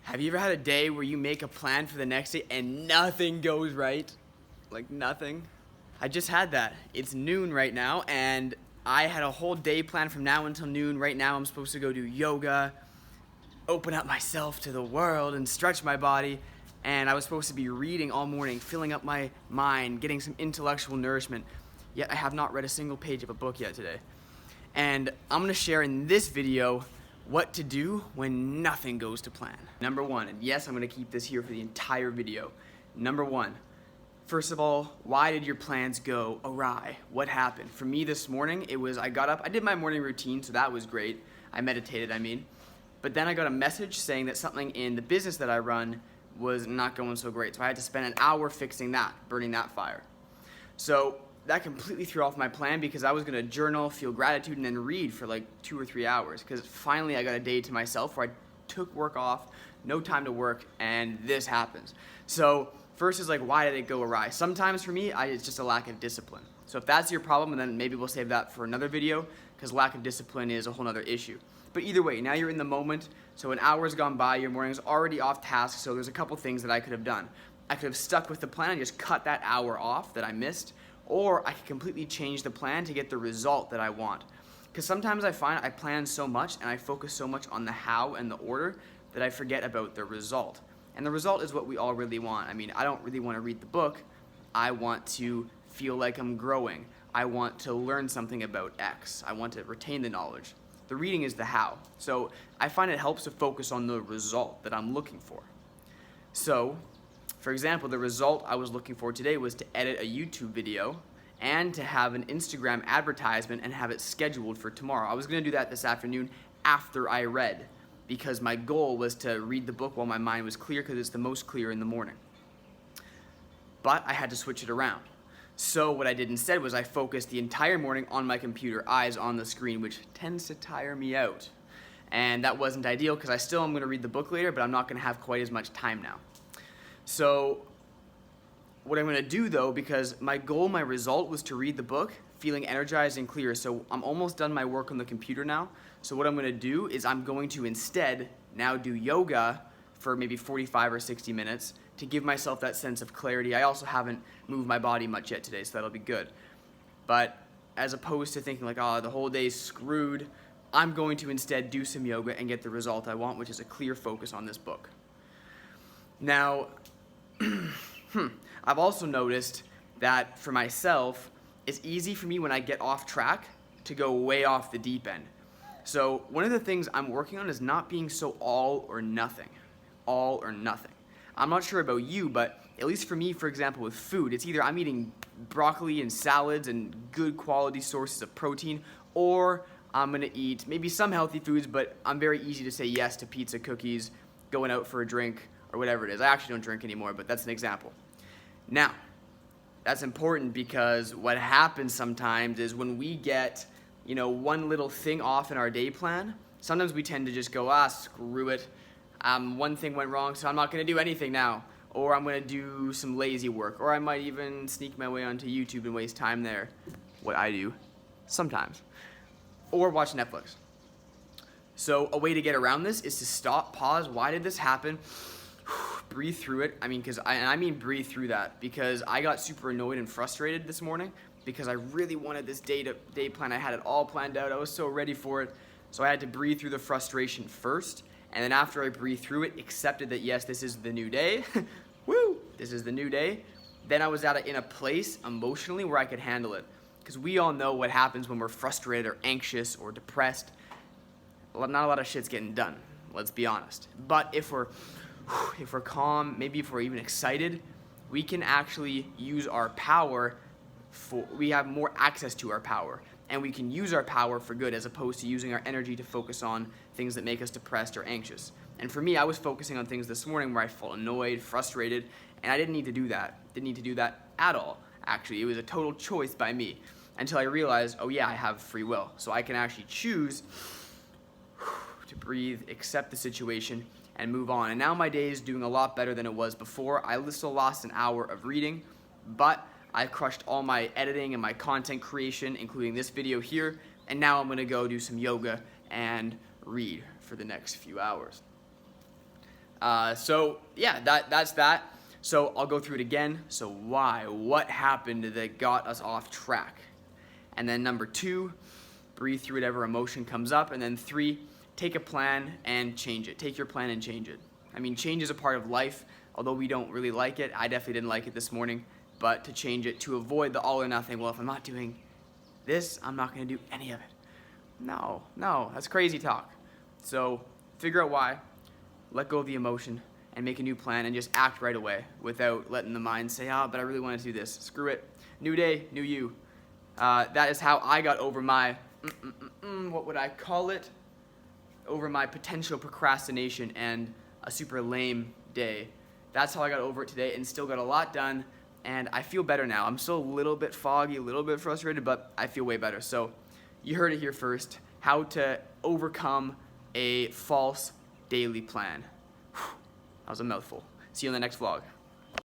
Have you ever had a day where you make a plan for the next day and nothing goes right? Like nothing? I just had that. It's noon right now and I had a whole day planned from now until noon. Right now I'm supposed to go do yoga, open up myself to the world and stretch my body. And I was supposed to be reading all morning, filling up my mind, getting some intellectual nourishment. Yet I have not read a single page of a book yet today. And I'm gonna share in this video what to do when nothing goes to plan. Number one, and yes, I'm gonna keep this here for the entire video. Number one, first of all, why did your plans go awry? What happened? For me this morning, it was I got up, I did my morning routine, so that was great. I meditated, But then I got a message saying that something in the business that I run was not going so great. So I had to spend an hour fixing that, burning that fire. So that completely threw off my plan because I was gonna journal, feel gratitude, and then read for like 2 or 3 hours. Because finally I got a day to myself where I took work off, no time to work, and this happens. So first is like, why did it go awry? Sometimes for me, it's just a lack of discipline. So if that's your problem, then maybe we'll save that for another video because lack of discipline is a whole nother issue. But either way, now you're in the moment, so an hour's gone by, your morning's already off task, so there's a couple things that I could have done. I could have stuck with the plan and just cut that hour off that I missed, or I could completely change the plan to get the result that I want. Because sometimes I find I plan so much and I focus so much on the how and the order that I forget about the result. And the result is what we all really want. I don't really want to read the book. I want to feel like I'm growing. I want to learn something about X. I want to retain the knowledge. The reading is the how. So I find it helps to focus on the result that I'm looking for. So, for example, the result I was looking for today was to edit a YouTube video and to have an Instagram advertisement and have it scheduled for tomorrow. I was going to do that this afternoon after I read because my goal was to read the book while my mind was clear because it's the most clear in the morning. But I had to switch it around. So what I did instead was I focused the entire morning on my computer, eyes on the screen, which tends to tire me out. And that wasn't ideal because I still am going to read the book later, but I'm not going to have quite as much time now. So what I'm going to do though, because my goal, my result was to read the book, feeling energized and clear. So I'm almost done my work on the computer now. So what I'm going to do is I'm going to instead now do yoga for maybe 45 or 60 minutes to give myself that sense of clarity. I also haven't moved my body much yet today, so that'll be good. But as opposed to thinking like, oh, the whole day's screwed, I'm going to instead do some yoga and get the result I want, which is a clear focus on this book. Now, I've also noticed that for myself, it's easy for me when I get off track to go way off the deep end. So one of the things I'm working on is not being so all or nothing. All or nothing. I'm not sure about you, but at least for me, for example, with food, it's either I'm eating broccoli and salads and good quality sources of protein, or I'm gonna eat maybe some healthy foods, but I'm very easy to say yes to pizza, cookies, going out for a drink, or whatever it is. I actually don't drink anymore, but that's an example. Now, that's important because what happens sometimes is when we get, one little thing off in our day plan, sometimes we tend to just go, screw it. One thing went wrong, so I'm not going to do anything now. Or I'm going to do some lazy work. Or I might even sneak my way onto YouTube and waste time there. What I do sometimes. Or watch Netflix. So a way to get around this is to stop, pause. Why did this happen? Breathe through it. I mean breathe through that because I got super annoyed and frustrated this morning because I really wanted this day plan. I had it all planned out. I was so ready for it. So I had to breathe through the frustration first. And then after I breathed through it, accepted that yes, this is the new day. Woo! This is the new day. Then I was in a place emotionally where I could handle it. Because we all know what happens when we're frustrated or anxious or depressed. Not a lot of shit's getting done. Let's be honest. But if we're calm, maybe if we're even excited, we can actually use our power we have more access to our power. And we can use our power for good as opposed to using our energy to focus on things that make us depressed or anxious. And for me, I was focusing on things this morning where I felt annoyed, frustrated, and I didn't need to do that. Didn't need to do that at all, actually. It was a total choice by me until I realized, oh yeah, I have free will. So I can actually choose to breathe, accept the situation, and move on. And now my day is doing a lot better than it was before. I still lost an hour of reading, but I crushed all my editing and my content creation, including this video here, and now I'm gonna go do some yoga and read for the next few hours. So yeah, that's that. So I'll go through it again. So why? What happened that got us off track? And then number 2, breathe through whatever emotion comes up. And then 3, take a plan and change it. Take your plan and change it. I mean, change is a part of life. Although we don't really like it, I definitely didn't like it this morning. But to change it, to avoid the all or nothing, well, if I'm not doing this, I'm not going to do any of it. No, that's crazy talk. So figure out why, let go of the emotion, and make a new plan and just act right away without letting the mind say, but I really want to do this. Screw it. New day, new you. That is how I got over my, what would I call it? Over my potential procrastination and a super lame day. That's how I got over it today and still got a lot done. And I feel better now. I'm still a little bit foggy, a little bit frustrated, but I feel way better. So you heard it here first, how to overcome a false daily plan. That was a mouthful. See you in the next vlog.